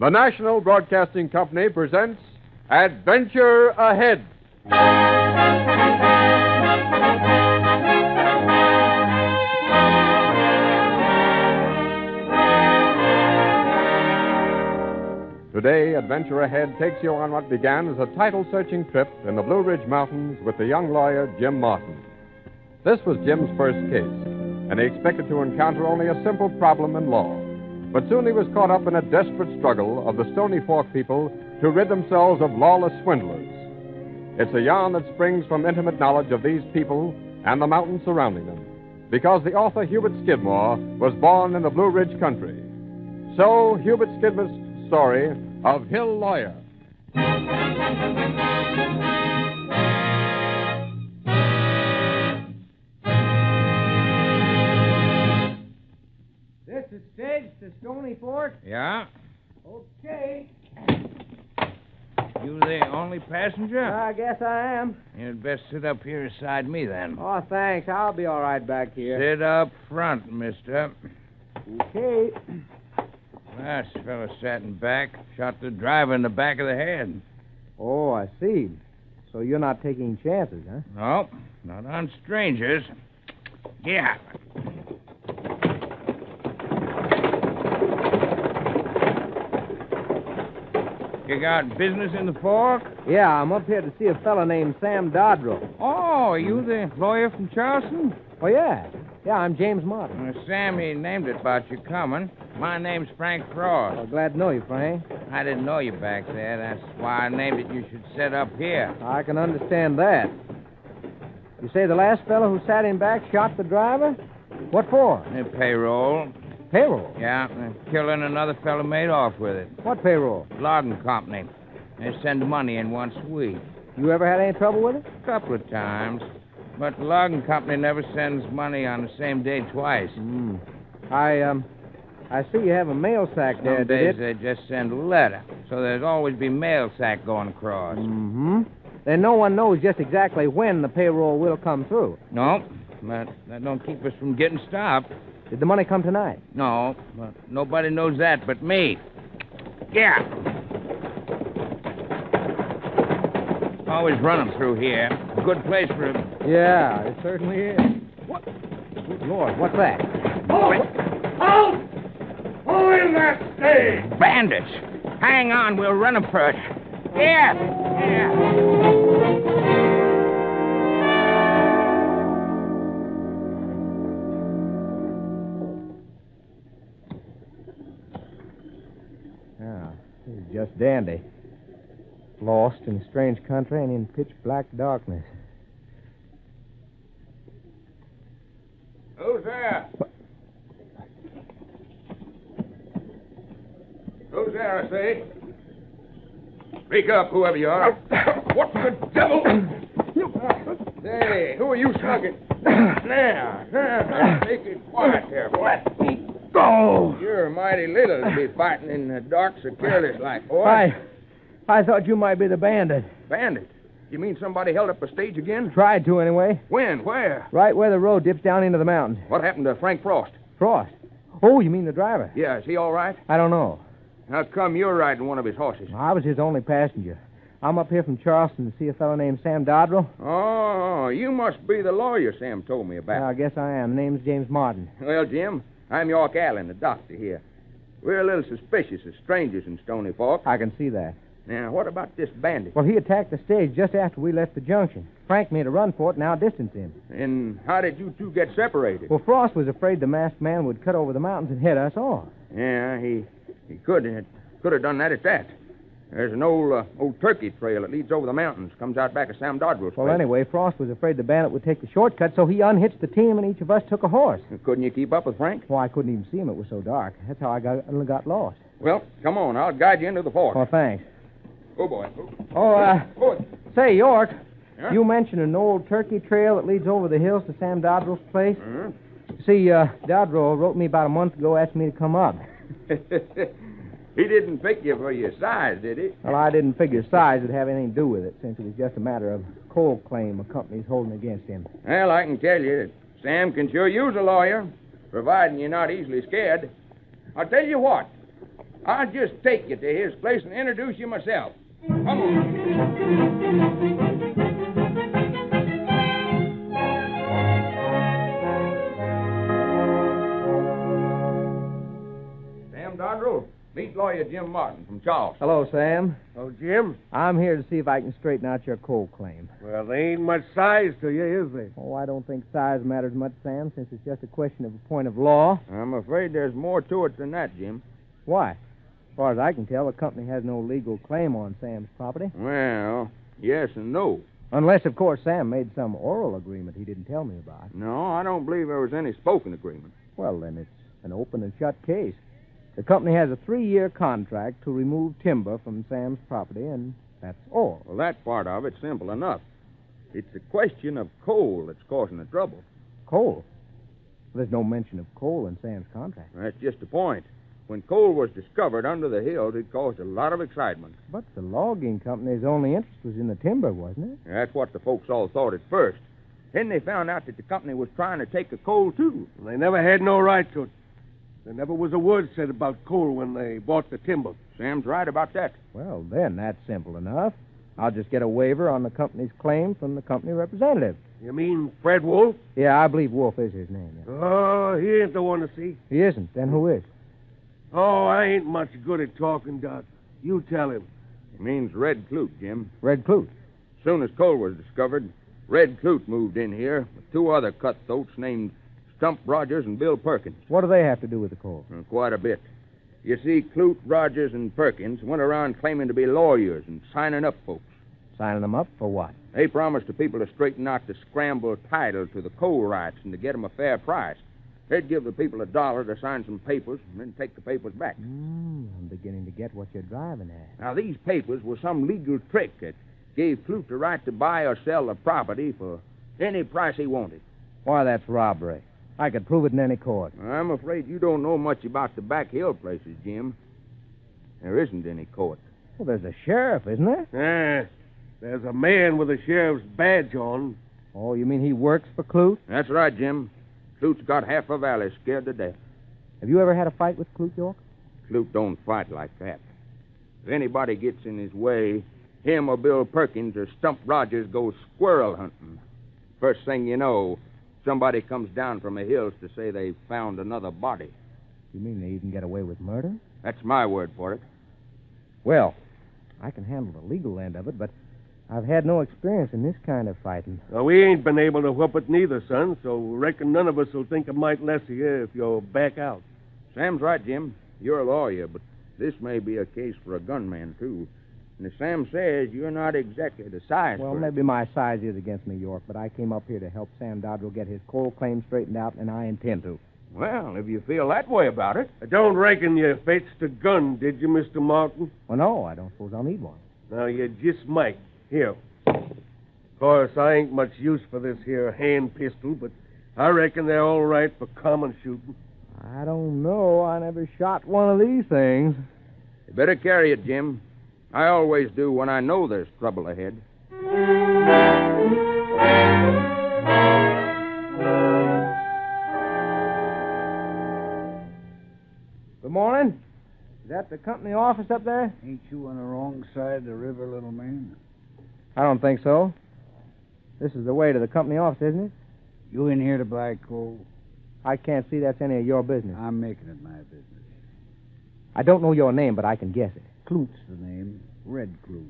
The National Broadcasting Company presents Adventure Ahead. Today, Adventure Ahead takes you on what began as a title-searching trip in the Blue Ridge Mountains with the young lawyer, Jim Martin. This was Jim's first case, and he expected to encounter only a simple problem in law. But soon he was caught up in a desperate struggle of the Stony Fork people to rid themselves of lawless swindlers. It's a yarn that springs from intimate knowledge of these people and the mountains surrounding them, because the author Hubert Skidmore was born in the Blue Ridge country. So, Hubert Skidmore's story of Hill Lawyer. This is stage to Stony Fork? Yeah? Okay. You the only passenger? I guess I am. You'd best sit up here beside me, then. Oh, thanks. I'll be all right back here. Sit up front, mister. Okay. Last fellow sat in back, shot the driver in the back of the head. Oh, I see. So you're not taking chances, huh? No, not on strangers. Yeah. You got business in the Fork? Yeah, I'm up here to see a fellow named Sam Dodrell. Oh, you the lawyer from Charleston? Oh, yeah. Yeah, I'm James Martin. Sam, he named it about you coming. My name's Frank Frost. Oh, glad to know you, Frank. I didn't know you back there. That's why I named it you should sit up here. I can understand that. You say the last fellow who sat in back shot the driver? What for? Payroll. Payroll? Yeah, killing another fellow made off with it. What payroll? Logging company. They send money in once a week. You ever had any trouble with it? A couple of times. But the logging company never sends money on the same day twice. I see you have a mail sack there, Some days they just send a letter, so there'd always be mail sack going across. Mm-hmm. Then no one knows just exactly when the payroll will come through. No, but that don't keep us from getting stopped. Did the money come tonight? No, but nobody knows that but me. Yeah. Always run them through here. A good place for a... Yeah, it certainly is. What? Good Lord, what's that? Halt! Who in that stage? Bandits! Hang on, we'll run them first. Here! Here! Yeah, this is just dandy. Lost in a strange country and in pitch-black darkness. Who's there? Who's there, I say? Speak up, whoever you are. What the devil? Say, who are you slugging? Now, take it quiet there, boy. Go! You're mighty little to be fighting in the dark so careless like, boy. I thought you might be the bandit. Bandit? You mean somebody held up a stage again? Tried to, anyway. When? Where? Right where the road dips down into the mountains. What happened to Frank Frost? Frost? Oh, you mean the driver? Yeah, is he all right? I don't know. How come you're riding one of his horses? I was his only passenger. I'm up here from Charleston to see a fellow named Sam Dodrell. Oh, you must be the lawyer Sam told me about. Yeah, I guess I am. Name's James Martin. Well, Jim, I'm York Allen, the doctor here. We're a little suspicious of strangers in Stony Fork. I can see that. Now, what about this bandit? Well, he attacked the stage just after we left the junction. Frank made a run for it and outdistanced him. And how did you two get separated? Well, Frost was afraid the masked man would cut over the mountains and head us off. Yeah, he could have done that at that. There's an old turkey trail that leads over the mountains, comes out back of Sam Dodrell's Well, place. anyway, Frost was afraid the bandit would take the shortcut, so he unhitched the team and each of us took a horse. Couldn't you keep up with Frank? Well, I couldn't even see him. It was so dark. That's how I got lost. Well, come on. I'll guide you into the fork. Oh, thanks. Oh, boy. Oh, say, York, Yeah? you mentioned an old turkey trail that leads over the hills to Sam Dodrell's place. Uh-huh. See, Dodrell wrote me about a month ago, asked me to come up. He didn't pick you for your size, did he? Well, I didn't figure size would have anything to do with it, since it was just a matter of coal claim a company's holding against him. Well, I can tell you that Sam can sure use a lawyer, providing you're not easily scared. I'll tell you what. I'll just take you to his place and introduce you myself. Come on. Sam Dodrell, meet lawyer Jim Martin from Charleston. Hello, Sam. Oh, Jim? I'm here to see if I can straighten out your coal claim. Well, there ain't much size to you, is there? Oh, I don't think size matters much, Sam, since it's just a question of a point of law. I'm afraid there's more to it than that, Jim. Why? As far as I can tell, the company has no legal claim on Sam's property. Well, yes and no. Unless, of course, Sam made some oral agreement he didn't tell me about. No, I don't believe there was any spoken agreement. Well, then it's an open and shut case. The company has a 3-year contract to remove timber from Sam's property, and that's all. Well, that part of it's simple enough. It's a question of coal that's causing the trouble. Coal? There's no mention of coal in Sam's contract. That's just the point. When coal was discovered under the hills, it caused a lot of excitement. But the logging company's only interest was in the timber, wasn't it? That's what the folks all thought at first. Then they found out that the company was trying to take the coal, too. They never had no right to it. There never was a word said about coal when they bought the timber. Sam's right about that. Well, then, that's simple enough. I'll just get a waiver on the company's claim from the company representative. You mean Fred Wolf? Yeah, I believe Wolf is his name. Yeah. Oh, he ain't the one to see. He isn't. Then who is? Oh, I ain't much good at talking, Doc. You tell him. It means Red Clute, Jim. Red Clute. As soon as coal was discovered, Red Clute moved in here with 2 other cutthroats named Stump Rogers and Bill Perkins. What do they have to do with the coal? Quite a bit. You see, Clute, Rogers, and Perkins went around claiming to be lawyers and signing up folks. Signing them up for what? They promised the people to straighten out the scrambled title to the coal rights and to get them a fair price. They'd give the people $1 to sign some papers and then take the papers back. I'm beginning to get what you're driving at. Now, these papers were some legal trick that gave Clute the right to buy or sell the property for any price he wanted. Why, that's robbery. I could prove it in any court. I'm afraid you don't know much about the back hill places, Jim. There isn't any court. Well, there's a sheriff, isn't there? There's a man with a sheriff's badge on. Oh, you mean he works for Clute? That's right, Jim. Clute's got half a valley scared to death. Have you ever had a fight with Clute, York? Clute don't fight like that. If anybody gets in his way, him or Bill Perkins or Stump Rogers go squirrel hunting. First thing you know, somebody comes down from the hills to say they found another body. You mean they even get away with murder? That's my word for it. Well, I can handle the legal end of it, but I've had no experience in this kind of fighting. Well, we ain't been able to whoop it neither, son, so reckon none of us will think it might lessen you if you'll back out. Sam's right, Jim. You're a lawyer, but this may be a case for a gunman, too. And as Sam says, you're not exactly the size Well, for it. maybe my size is against me, York, but I came up here to help Sam Dodrell get his coal claim straightened out, and I intend to. Well, if you feel that way about it. I don't reckon you fetched a gun, did you, Mr. Martin? Well, no, I don't suppose I'll need one. Now, you just might. Here. Of course, I ain't much use for this here hand pistol, but I reckon they're all right for common shooting. I don't know. I never shot one of these things. You better carry it, Jim. I always do when I know there's trouble ahead. Good morning. Is that the company office up there? Ain't you on the wrong side of the river, little man? I don't think so. This is the way to the company office, isn't it? You in here to buy coal? I can't see that's any of your business. I'm making it my business. I don't know your name, but I can guess it. Clute's the name. Red Clute.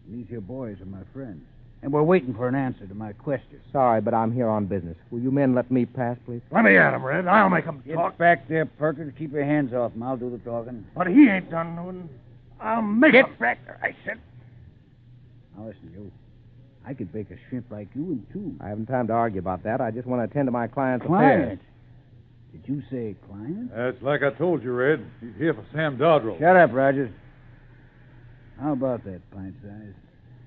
These here boys are my friends. And we're waiting for an answer to my question. Sorry, but I'm here on business. Will you men let me pass, please? Let me at him, Red. I'll make him Get talk. back there, Perkins. Keep your hands off him. I'll do the talking. But he ain't done nothing. I'll make him. Get back there, I said. Now listen, you. I could bake a shrimp like you in two. I haven't time to argue about that. I just want to attend to my client's Client? affairs. Did you say client? That's like I told you, Red. He's here for Sam Dodrell. Shut up, Rogers. How about that, pint size?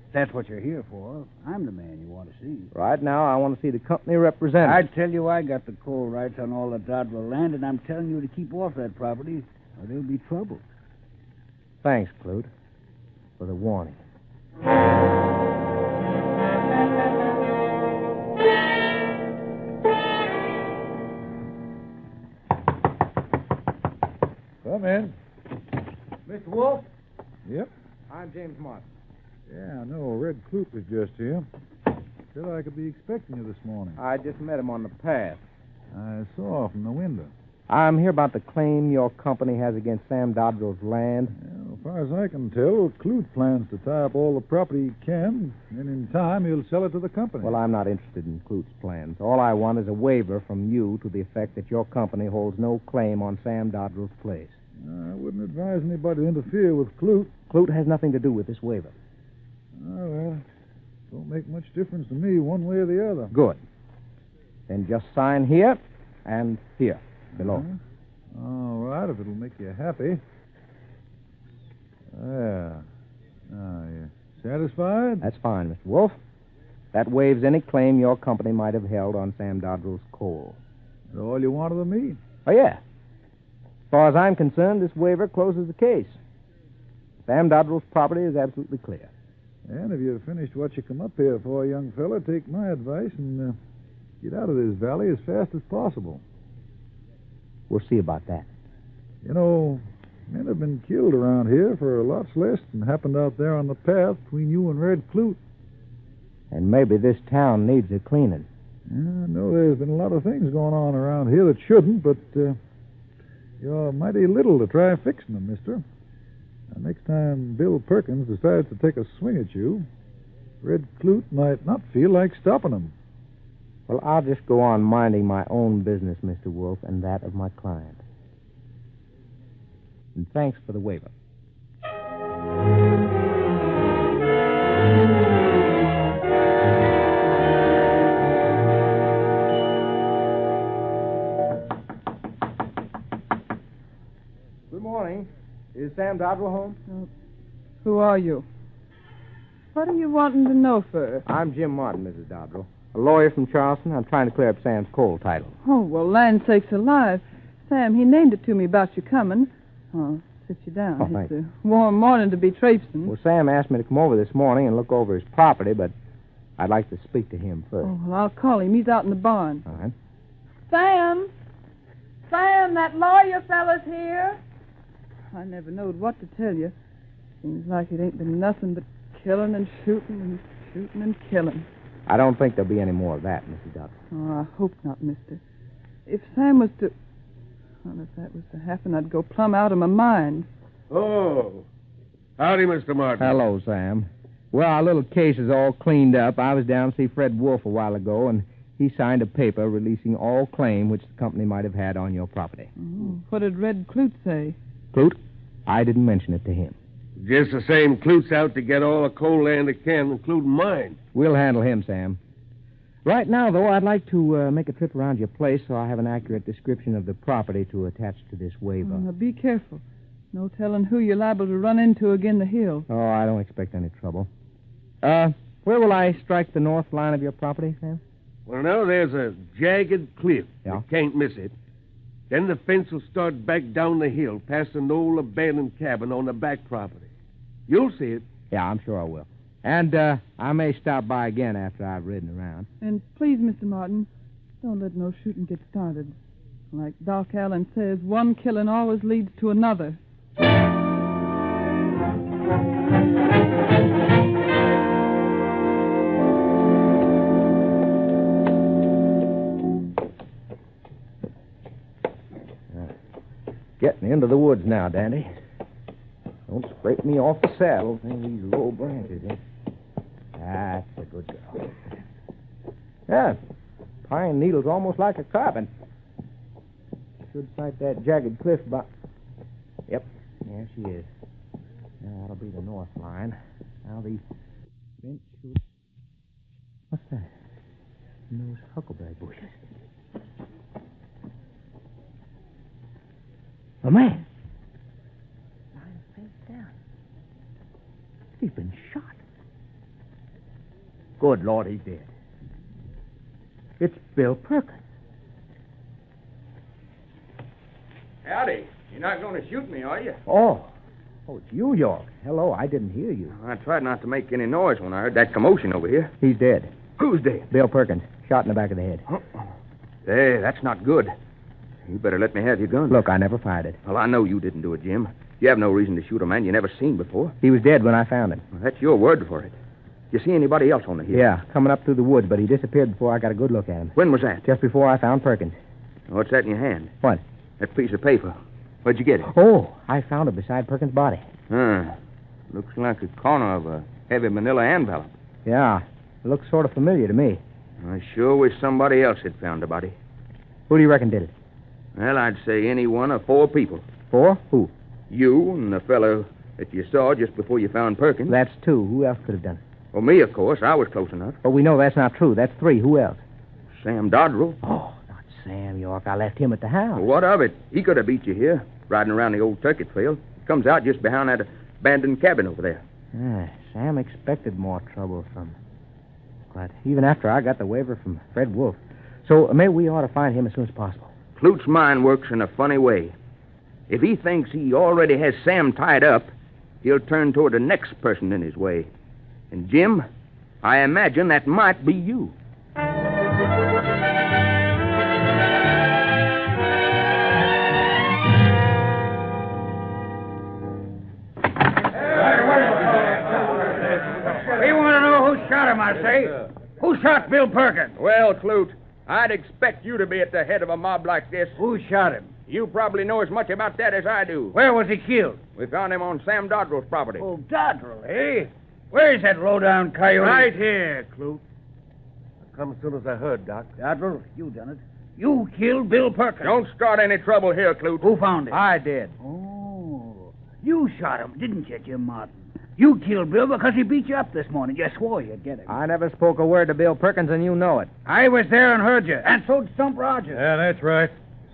If that's what you're here for, I'm the man you want to see. Right now, I want to see the company representative. I tell you, I got the coal rights on all the Dodrell land, and I'm telling you to keep off that property, or there'll be trouble. Thanks, Clute, for the warning. Come in. Mr. Wolf? Yep. I'm James Martin. Yeah, I know. Red Clute was just here. Said I could be expecting you this morning. I just met him on the path. I saw from the window. I'm here about the claim your company has against Sam Dodrell's land. Well, as far as I can tell, Clute plans to tie up all the property he can, and in time he'll sell it to the company. Well, I'm not interested in Clute's plans. All I want is a waiver from you to the effect that your company holds no claim on Sam Dodrell's place. I wouldn't advise anybody to interfere with Clute. Clute has nothing to do with this waiver. Oh, well, don't make much difference to me one way or the other. Good. Then just sign here and here, below. All right, if it'll make you happy. Yeah. Now, you satisfied? That's fine, Mr. Wolf. That waives any claim your company might have held on Sam Dodrell's coal. That's all you wanted of me? Oh, yeah. As far as I'm concerned, this waiver closes the case. Sam Dodrell's property is absolutely clear. And if you've finished what you come up here for, young fella, take my advice and get out of this valley as fast as possible. We'll see about that. You know, men have been killed around here for lots less than happened out there on the path between you and Red Clute. And maybe this town needs a cleaning. Yeah, I know there's been a lot of things going on around here that shouldn't, but you're mighty little to try fixing them, mister. Now, next time Bill Perkins decides to take a swing at you, Red Clute might not feel like stopping him. Well, I'll just go on minding my own business, Mr. Wolf, and that of my client. And thanks for the waiver. Good morning. Is Sam Dodrell home? Who are you? What are you wanting to know first? I'm Jim Martin, Mrs. Dodrell. A lawyer from Charleston. I'm trying to clear up Sam's coal title. Oh, well, land sakes alive. Sam, he named it to me about you coming. Oh, sit you down. Oh, thanks. It's a warm morning to be traipsing. Well, Sam asked me to come over this morning and look over his property, but I'd like to speak to him first. Oh, well, I'll call him. He's out in the barn. All right. Sam! Sam, that lawyer fella's here. I never knowed what to tell you. Seems like it ain't been nothing but killing and shooting and shooting and killing. I don't think there'll be any more of that, Mrs. Dodrell. Oh, I hope not, mister. If Sam was to... Well, if that was to happen, I'd go plumb out of my mind. Oh. Howdy, Mr. Martin. Hello, Sam. Well, our little case is all cleaned up. I was down to see Fred Wolf a while ago, and he signed a paper releasing all claim which the company might have had on your property. Oh, what did Red Clute say? Clute? I didn't mention it to him. Just the same, Clute's out to get all the coal land he can, including mine. We'll handle him, Sam. Right now, though, I'd like to make a trip around your place so I have an accurate description of the property to attach to this waiver. Now, be careful. No telling who you're liable to run into again the hill. Oh, I don't expect any trouble. Where will I strike the north line of your property, Sam? Well, now, there's a jagged cliff. Yeah? You can't miss it. Then the fence will start back down the hill, past an old abandoned cabin on the back property. You'll see it. Yeah, I'm sure I will. And I may stop by again after I've ridden around. And please, Mr. Martin, don't let no shooting get started. Like Doc Allen says, one killing always leads to another. Getting into the woods now, Dandy. Don't scrape me off the saddle in these low branches. That's a good girl. Yeah, pine needle's almost like a carpet. Should sight that jagged cliff about... Yep, there she is. Now, that'll be the north line. Now, the bench should... What's that? In those huckleberry bushes. A man. Lying face down. He's been shot. Good Lord, he's dead. It's Bill Perkins. Howdy. You're not going to shoot me, are you? Oh, it's you, York. Hello, I didn't hear you. I tried not to make any noise when I heard that commotion over here. He's dead. Who's dead? Bill Perkins, shot in the back of the head. Hey, that's not good. You better let me have your gun. Look, I never fired it. Well, I know you didn't do it, Jim. You have no reason to shoot a man you never seen before. He was dead when I found him. Well, that's your word for it. You see anybody else on the hill? Yeah, coming up through the woods, but he disappeared before I got a good look at him. When was that? Just before I found Perkins. What's that in your hand? What? That piece of paper. Where'd you get it? Oh, I found it beside Perkins' body. Looks like a corner of a heavy manila envelope. Yeah, it looks sort of familiar to me. I sure wish somebody else had found the body. Who do you reckon did it? Well, I'd say any one of 4 people. 4? Who? You and the fellow that you saw just before you found Perkins. That's 2. Who else could have done it? Well, me, of course. I was close enough. But we know that's not true. That's 3. Who else? Sam Dodrell. Oh, not Sam, York. I left him at the house. Well, what of it? He could have beat you here, riding around the old turkey trail. Comes out just behind that abandoned cabin over there. Sam expected more trouble from me. But even after I got the waiver from Fred Wolf. So maybe we ought to find him as soon as possible. Clute's mind works in a funny way. If he thinks he already has Sam tied up, he'll turn toward the next person in his way. And, Jim, I imagine that might be you. We want to know who shot him, I say. Who shot Bill Perkins? Well, Clute, I'd expect you to be at the head of a mob like this. Who shot him? You probably know as much about that as I do. Where was he killed? We found him on Sam Dodrell's property. Oh, Dodrell, eh? Where's that low-down coyote? Right here, Clute. I come as soon as I heard, Doc. Dodrell, you done it. You killed Bill Perkins. Don't start any trouble here, Clute. Who found him? I did. Oh, you shot him, didn't you, Jim Martin? You killed Bill because he beat you up this morning. You swore you'd get him. I never spoke a word to Bill Perkins, and you know it. I was there and heard you, and so did Stump Rogers. Yeah, that's right.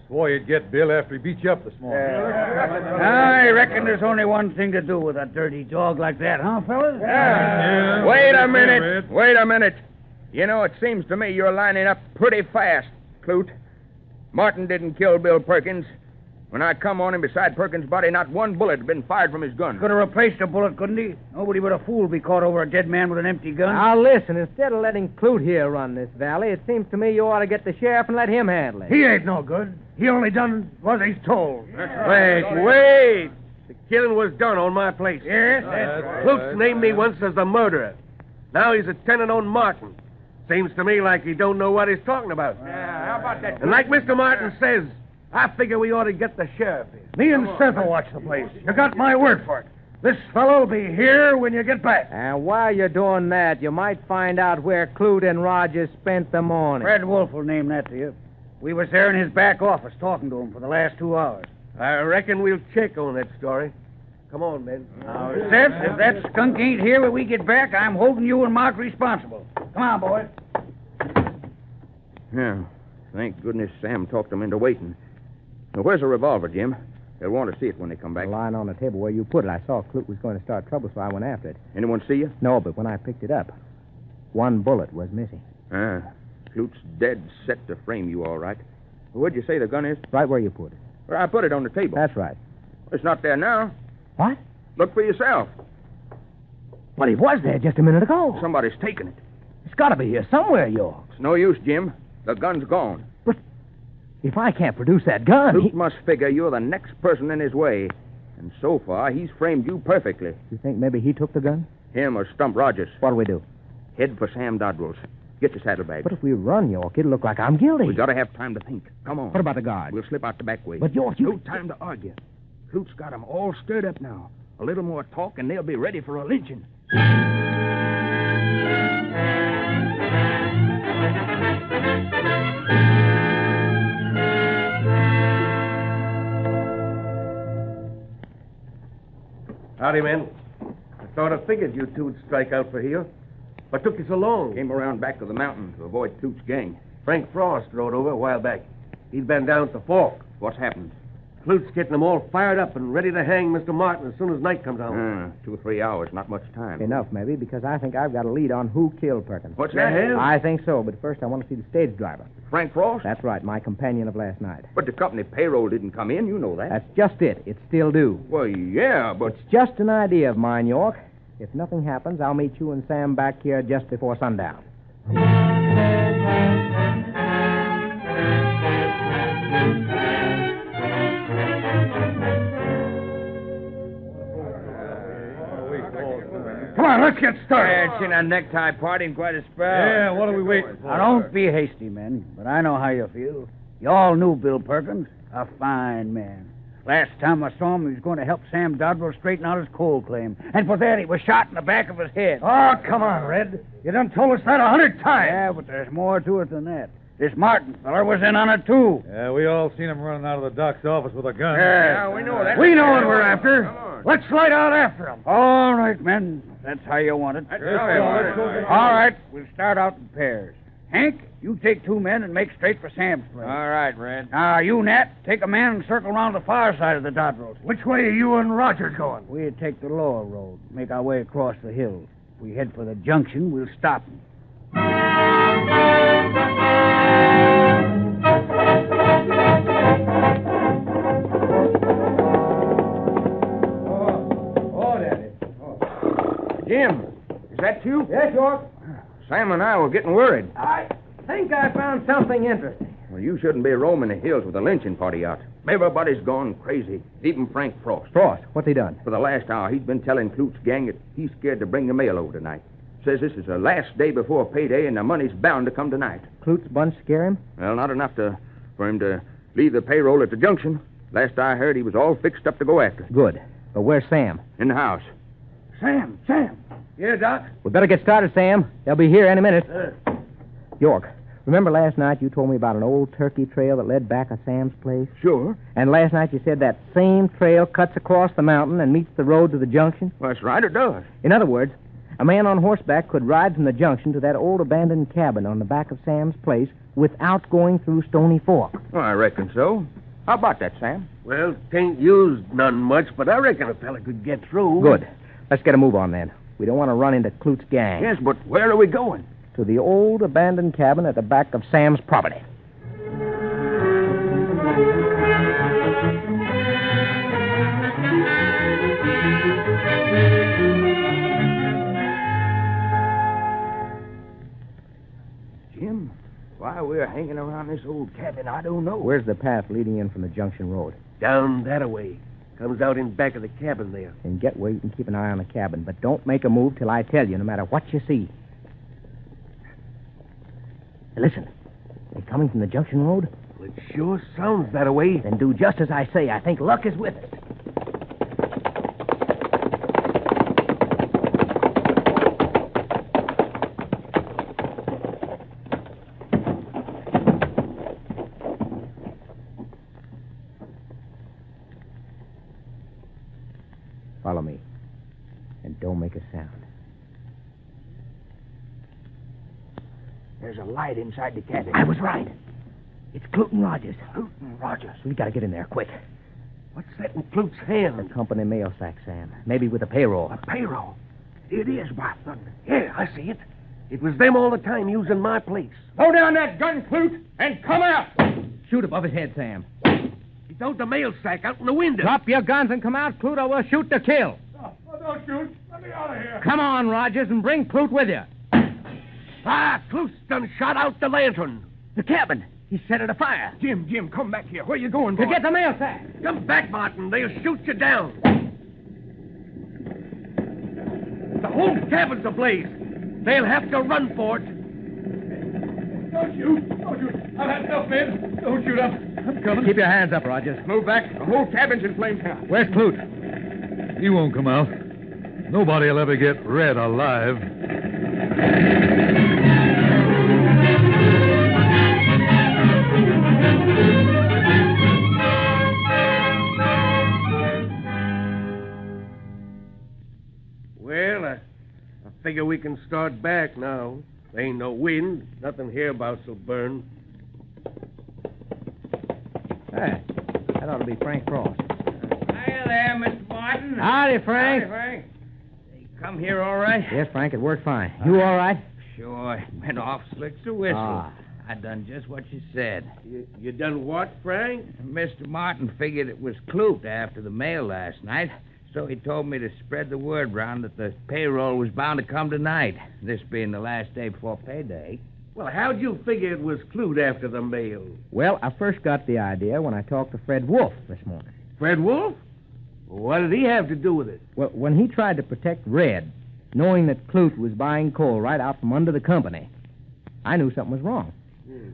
Swore you'd get Bill after he beat you up this morning. I reckon there's only one thing to do with a dirty dog like that, huh, fellas? Yeah. Wait a minute. Wait a minute. You know, it seems to me you're lining up pretty fast, Clute. Martin didn't kill Bill Perkins. When I come on him beside Perkins' body, not one bullet had been fired from his gun. Could have replaced a bullet, couldn't he? Nobody but a fool be caught over a dead man with an empty gun. Now, listen, instead of letting Clute here run this valley, it seems to me you ought to get the sheriff and let him handle it. He ain't no good. He only done what he's told. Wait. The killing was done on my place. Yes, that's right. Clute's named me once as the murderer. Now he's a tenant on Martin. Seems to me like he don't know what he's talking about. Yeah, how about that? And like Mr. Martin says, I figure we ought to get the sheriff here. Me and Seth will watch the place. You got my word for it. This fellow'll be here when you get back. And while you're doing that, you might find out where Clute and Rogers spent the morning. Fred Wolf will name that to you. We was there in his back office talking to him for the last 2 hours. I reckon we'll check on that story. Come on, men. Now, Seth, if that skunk ain't here when we get back, I'm holding you and Mark responsible. Come on, boys. Yeah. Thank goodness Sam talked them into waiting. Now, where's the revolver, Jim? They'll want to see it when they come back. Lying on the table where you put it. I saw Clute was going to start trouble, so I went after it. Anyone see you? No, but when I picked it up, one bullet was missing. Clute's dead set to frame you, all right. Where'd you say the gun is? Right where you put it. Where I put it on the table. That's right. It's not there now. What? Look for yourself. Well, he was there just a minute ago. Somebody's taken it. It's got to be here somewhere, York. It's no use, Jim. The gun's gone. But if I can't produce that gun... Clute must figure you're the next person in his way. And so far, he's framed you perfectly. You think maybe he took the gun? Him or Stump Rogers. What'll we do? Head for Sam Dodrell's. Get your saddlebag. But if we run, York, it'll look like I'm guilty. We gotta have time to think. Come on. What about the guard? We'll slip out the back way. But, York, you... No time to argue. Clute's got 'em all stirred up now. A little more talk, and they'll be ready for a lynching. Howdy, men. I sort of figured you two'd strike out for here. What took you so long? Came around back to the mountain to avoid Clute's gang. Frank Frost rode over a while back. He'd been down at the fork. What's happened? Clute's getting them all fired up and ready to hang Mr. Martin as soon as night comes on. 2 or 3 hours, not much time. Enough, maybe, because I think I've got a lead on who killed Perkins. What's that? I think so, but first I want to see the stage driver. Frank Frost? That's right, my companion of last night. But the company payroll didn't come in, you know that. That's just it. It's still due. Well, yeah, but... It's just an idea of mine, York. If nothing happens, I'll meet you and Sam back here just before sundown. Come on, let's get started. It's in a necktie party in quite a spell. Yeah, what are we waiting for? Now, don't be hasty, men, but I know how you feel. You all knew Bill Perkins, a fine man. Last time I saw him, he was going to help Sam Dodwell straighten out his coal claim. And for that, he was shot in the back of his head. Oh, come on, Red. You done told us that 100 times. Yeah, but there's more to it than that. This Martin feller was in on it, too. Yeah, we all seen him running out of the doc's office with a gun. Yeah, we know that. We know what we're after. Let's light out after him. All right, men. That's how you want it. Let's go. All right, we'll start out in pairs. Hank, you take 2 men and make straight for Sam's place. All right, Red. Now, you, Nat, take a man and circle around the far side of the Dodrells. Which way are you and Roger going? We'll take the lower road, make our way across the hills. If we head for the junction, we'll stop them. Jim, is that you? Yes, York. Sam and I were getting worried. I think I found something interesting. Well, you shouldn't be roaming the hills with a lynching party out. Everybody's gone crazy, even Frank Frost. Frost, what's he done? For the last hour, he's been telling Clute's gang that he's scared to bring the mail over tonight. Says this is the last day before payday and the money's bound to come tonight. Clute's bunch scare him? Well, not enough for him to leave the payroll at the junction. Last I heard, he was all fixed up to go after it. Good. But where's Sam? In the house. Sam. Yeah, Doc? We better get started, Sam. They'll be here any minute. York, remember last night you told me about an old turkey trail that led back of Sam's place? Sure. And last night you said that same trail cuts across the mountain and meets the road to the junction? Well, that's right, it does. In other words, a man on horseback could ride from the junction to that old abandoned cabin on the back of Sam's place without going through Stony Fork. Well, I reckon so. How about that, Sam? Well, 'tain't used none much, but I reckon a fella could get through. Good. Let's get a move on, then. We don't want to run into Clute's gang. Yes, but where are we going? To the old abandoned cabin at the back of Sam's property. Jim, why we're hanging around this old cabin, I don't know. Where's the path leading in from the junction road? Down that-a-way. Comes out in back of the cabin there. And get where you can keep an eye on the cabin, but don't make a move till I tell you, no matter what you see. Hey, listen. They coming from the junction road? Well, it sure sounds that-a-way. Then do just as I say. I think luck is with us. Follow me. And don't make a sound. There's a light inside the cabin. I was right. It's Clute and Rogers. Clute and Rogers. We gotta get in there, quick. What's that in Clute's hand? The company mail sack, Sam. Maybe with a payroll. A payroll. It is, by thunder. Yeah, I see it. It was them all the time using my place. Throw down that gun, Clute, and come out. Shoot above his head, Sam. He throwed the mail sack out in the window. Drop your guns and come out, Clute, or we'll shoot to kill. Oh, don't shoot. Let me out of here. Come on, Rogers, and bring Clute with you. Ah, Clute's done shot out the lantern. The cabin. He set it afire. Jim, come back here. Where you going, To boy? get the mail sack. Come back, Martin. They'll shoot you down. The whole cabin's ablaze. They'll have to run for it. Don't shoot. I've had enough, men. Don't shoot up. I'm coming. Keep your hands up, Rogers. Move back. The whole cabin's in flames now. Where's Clute? He won't come out. Nobody'll ever get Red alive. Well, I figure we can start back now. There ain't no wind. Nothing hereabouts will burn. Hey, that ought to be Frank Frost. Hi there, Mr. Martin. Howdy, Frank. Howdy, Frank. You come here all right? Yes, Frank, it worked fine. You all right? Sure. Went off slick as a whistle. Ah. I done just what you said. You done what, Frank? Mr. Martin figured it was Clute after the mail last night, so he told me to spread the word round that the payroll was bound to come tonight, this being the last day before payday. Well, how'd you figure it was Clute after the mail? Well, I first got the idea when I talked to Fred Wolf this morning. Fred Wolf? What did he have to do with it? Well, when he tried to protect Red, knowing that Clute was buying coal right out from under the company. I knew something was wrong.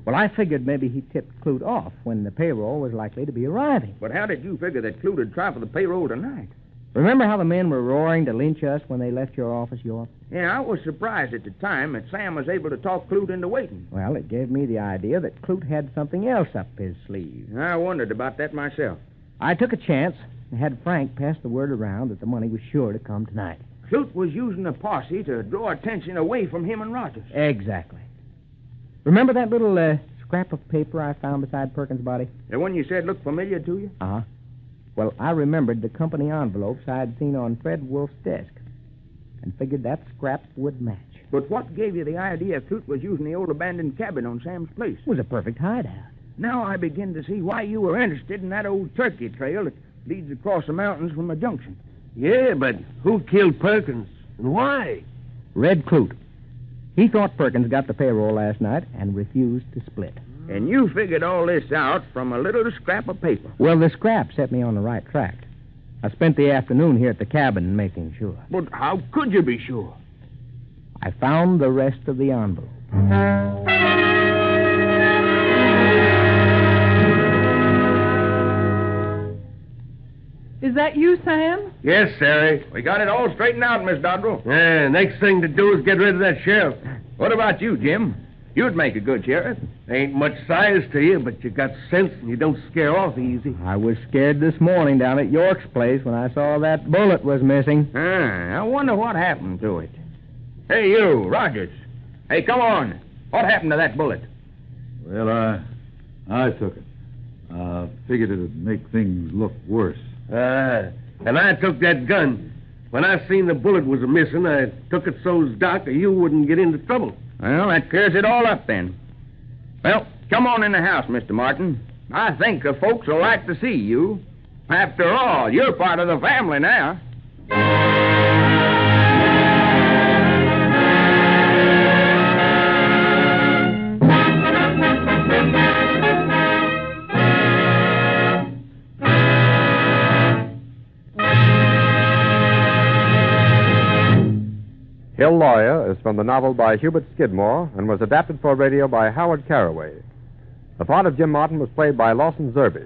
Well, I figured maybe he tipped Clute off when the payroll was likely to be arriving. But how did you figure that Clute would try for the payroll tonight? Remember how the men were roaring to lynch us when they left your office, York? Yeah, I was surprised at the time that Sam was able to talk Clute into waiting. Well, it gave me the idea that Clute had something else up his sleeve. I wondered about that myself. I took a chance and had Frank pass the word around that the money was sure to come tonight. Clute was using a posse to draw attention away from him and Rogers. Exactly. Remember that little scrap of paper I found beside Perkins' body? The one you said looked familiar to you? Uh-huh. Well, I remembered the company envelopes I had seen on Fred Wolf's desk and figured that scrap would match. But what gave you the idea Clute was using the old abandoned cabin on Sam's place? It was a perfect hideout. Now I begin to see why you were interested in that old turkey trail that leads across the mountains from the junction. Yeah, but who killed Perkins and why? Red Clute. He thought Perkins got the payroll last night and refused to split. And you figured all this out from a little scrap of paper. Well, the scrap set me on the right track. I spent the afternoon here at the cabin making sure. But how could you be sure? I found the rest of the envelope. Is that you, Sam? Yes, Sarah. We got it all straightened out, Miss Dodrell. Yeah, next thing to do is get rid of that sheriff. What about you, Jim? You'd make a good sheriff. Ain't much size to you, but you got sense and you don't scare off easy. I was scared this morning down at York's place when I saw that bullet was missing. I wonder what happened to it. Hey, you, Rogers. Hey, come on. What happened to that bullet? Well, I took it. Figured it'd make things look worse. And I took that gun. When I seen the bullet was missing, I took it so's Doc or you wouldn't get into trouble. Well, that clears it all up then. Well, come on in the house, Mr. Martin. I think the folks will like to see you. After all, you're part of the family now. Hill Lawyer is from the novel by Hubert Skidmore and was adapted for radio by Howard Carraway. The part of Jim Martin was played by Lawson Zerby.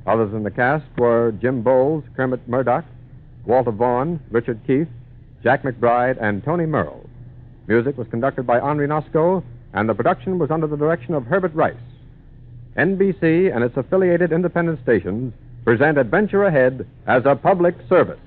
Others in the cast were Jim Bowles, Kermit Murdoch, Walter Vaughn, Richard Keith, Jack McBride, and Tony Merle. Music was conducted by Henri Nosco, and the production was under the direction of Herbert Rice. NBC and its affiliated independent stations present Adventure Ahead as a public service.